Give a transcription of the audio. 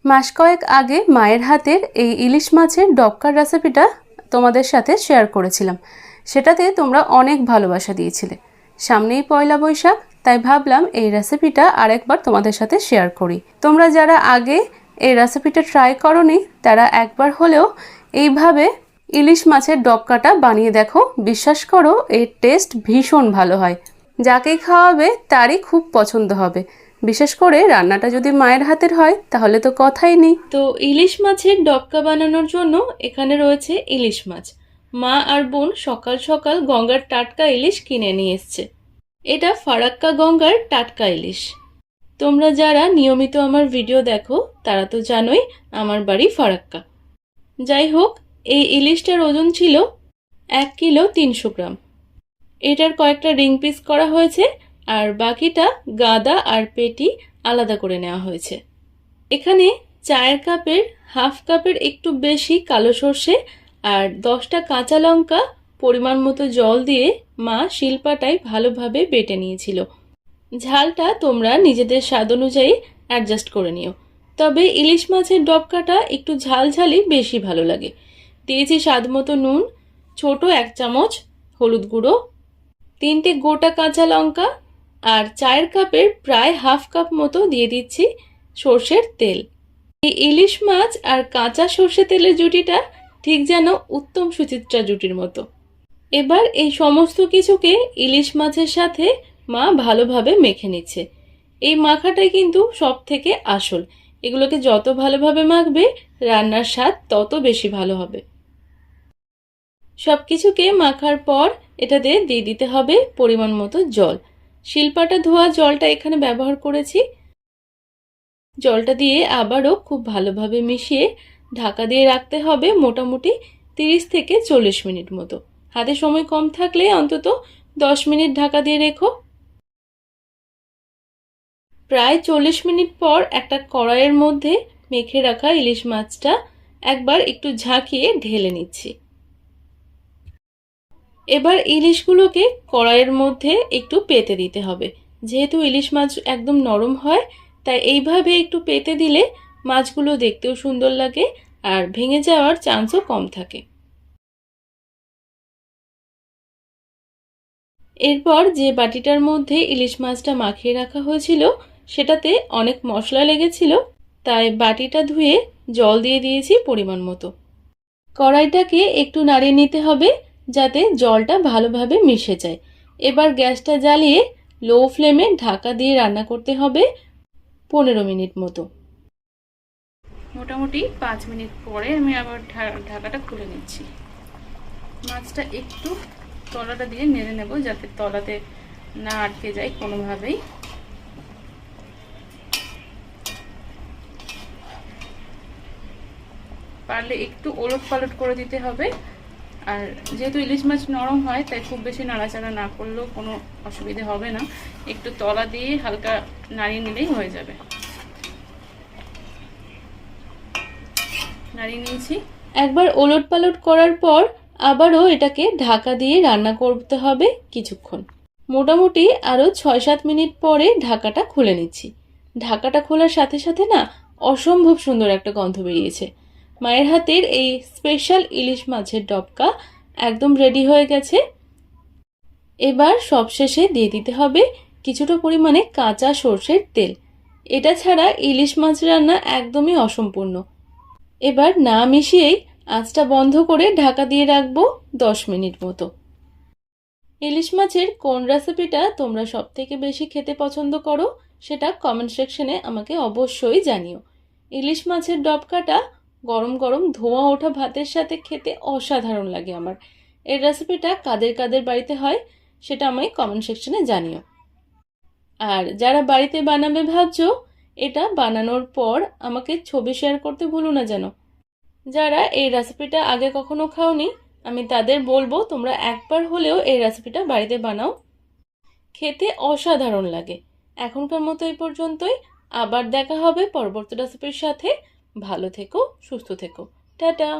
মাস কয়েক আগে মায়ের হাতের এই ইলিশ মাছের ডবকার রেসিপিটা তোমাদের সাথে শেয়ার করেছিলাম। সেটাতে তোমরা অনেক ভালোবাসা দিয়েছিলে। সামনেই পয়লা বৈশাখ, তাই ভাবলাম এই রেসিপিটা আরেকবার তোমাদের সাথে শেয়ার করি। তোমরা যারা আগে এই রেসিপিটা ট্রাই করোনি তারা একবার হলেও এইভাবে ইলিশ মাছের ডবকাটা বানিয়ে দেখো। বিশ্বাস করো, এর টেস্ট ভীষণ ভালো হয়। যাকেই খাওয়াবে তারই খুব পছন্দ হবে। বিশেষ করে রান্নাটা যদি মায়ের হাতের হয় তাহলে তো কথাই নেই। তো ইলিশ মাছের ডবকা বানানোর জন্য এখানে রয়েছে ইলিশ মাছ। মা আর বোন সকাল সকাল গঙ্গার টাটকা ইলিশ কিনে নিয়ে এসছে। এটা ফারাক্কা গঙ্গার টাটকা ইলিশ। তোমরা যারা নিয়মিত আমার ভিডিও দেখো তারা তো জানোই আমার বাড়ি ফারাক্কা। যাই হোক, এই ইলিশটার ওজন ছিল 1 কিলো 300 গ্রাম। এটার কয়েকটা রিং পিস করা হয়েছে আর বাকিটা গাদা আর পেটি আলাদা করে নেওয়া হয়েছে। এখানে চায়ের কাপের হাফ কাপের একটু বেশি কালো সর্ষে আর 10টা কাঁচা লঙ্কা পরিমাণ মতো জল দিয়ে মা শিলপাটায় ভালোভাবে বেটে নিয়েছিল। ঝালটা তোমরা নিজেদের স্বাদ অনুযায়ী অ্যাডজাস্ট করে নিও, তবে ইলিশ মাছের ডবকাটা একটু ঝালঝালি বেশি ভালো লাগে। দিয়েছি স্বাদ মতো নুন, ছোট 1 চামচ হলুদ গুঁড়ো, 3টে গোটা কাঁচা লঙ্কা আর চায়ের কাপের প্রায় হাফ কাপ মতো দিয়ে দিচ্ছি সর্ষের তেল। এই ইলিশ মাছ আর কাঁচা সর্ষে তেলের জুটিটা ঠিক যেন উত্তম সুচিত্রা জুটির মতো। এবার এই সমস্ত কিছুকে ইলিশ মাছের সাথে মা ভালোভাবে মেখে নিচ্ছে। এই মাখাটাই কিন্তু সব থেকে আসল। এগুলোকে যত ভালোভাবে মাখবে রান্নার স্বাদ তত বেশি ভালো হবে। সবকিছুকে মাখার পর এটাতে দিয়ে দিতে হবে পরিমাণ মতো জল। শিলপাটা ধোয়া জলটা এখানে ব্যবহার করেছি। জলটা দিয়ে আবারও খুব ভালোভাবে মিশিয়ে ঢাকা দিয়ে রাখতে হবে মোটামুটি 30 থেকে 40 মিনিট মতো। হাতে সময় কম থাকলে অন্তত 10 মিনিট ঢাকা দিয়ে রেখো। প্রায় 40 মিনিট পর একটা কড়াইয়ের মধ্যে মেখে রাখা ইলিশ মাছটা একবার একটু ঝাঁকিয়ে ঢেলে নিচ্ছি। এবার ইলিশগুলোকে কড়াইয়ের মধ্যে একটু পেতে দিতে হবে। যেহেতু ইলিশ মাছ একদম নরম হয়, তাই এইভাবে একটু পেতে দিলে মাছগুলো দেখতেও সুন্দর লাগে আর ভেঙে যাওয়ার চান্সও কম থাকে। এরপর যে বাটিটার মধ্যে ইলিশ মাছটা মাখিয়ে রাখা হয়েছিল সেটাতে অনেক মশলা লেগেছিল, তাই বাটিটা ধুয়ে জল দিয়ে দিয়েছি পরিমাণ মতো। কড়াইটাকে একটু নাড়িয়ে নিতে হবে যাতে জলটা ভালোভাবে মিশে যায়। এবার গ্যাসটা জ্বালিয়ে লো ফ্লেমে ঢাকা দিয়ে রান্না করতে হবে 15 মিনিট মতো। মোটামুটি 5 মিনিট পরে আমি আবার ঢাকাটা খুলে নিচ্ছি। মাছটা একটু তলাটা দিয়ে নেড়ে নেব যাতে তলাতে না আটকে যায় কোনোভাবেই। পারলে একটু ওলট পালট করে দিতে হবে। আর যেহেতু ইলিশ মাছ নরম হয় তাই খুব বেশি নাড়াচাড়া না করলেও কোনো অসুবিধে হবে না। একটু তলা দিয়ে হালকা নাড়িয়ে নিলেই হয়ে যাবে। নাড়িয়ে নিয়েছি। একবার ওলট পালট করার পর আবারও এটাকে ঢাকা দিয়ে রান্না করতে হবে কিছুক্ষণ। মোটামুটি আরও 6-7 মিনিট পরে ঢাকাটা খুলে নিচ্ছি। ঢাকাটা খোলার সাথে সাথে না অসম্ভব সুন্দর একটা গন্ধ বেরিয়েছে। মায়ের হাতের এই স্পেশাল ইলিশ মাছের ডবকা একদম রেডি হয়ে গেছে। এবার সবশেষে দিয়ে দিতে হবে কিছুটা পরিমাণে কাঁচা সর্ষের তেল। এটা ছাড়া ইলিশ মাছ রান্না একদমই অসম্পূর্ণ। এবার না মিশিয়েই আঁচটা বন্ধ করে ঢাকা দিয়ে রাখবো 10 মিনিট মতো। ইলিশ মাছের কোন রেসিপিটা তোমরা সব থেকে বেশি খেতে পছন্দ করো সেটা কমেন্ট সেকশনে আমাকে অবশ্যই জানিও। ইলিশ মাছের ডবকাটা গরম গরম ধোঁয়া ওঠা ভাতের সাথে খেতে অসাধারণ লাগে আমার। এই রেসিপিটা কাদের কাদের বাড়িতে হয় সেটা আমায় কমেন্ট সেকশনে জানিও। আর যারা বাড়িতে বানাবে ভাবছো, এটা বানানোর পর আমাকে ছবি শেয়ার করতে ভুলো না যেন। যারা এই রেসিপিটা আগে কখনো খাওনি আমি তাদের বলবো তোমরা একবার হলেও এই রেসিপিটা বাড়িতে বানাও, খেতে অসাধারণ লাগে। এখনকার মতো এই পর্যন্তই, আবার দেখা হবে পরবর্তী রেসিপির সাথে। ভালো থেকো, সুস্থ থেকো, টাটা।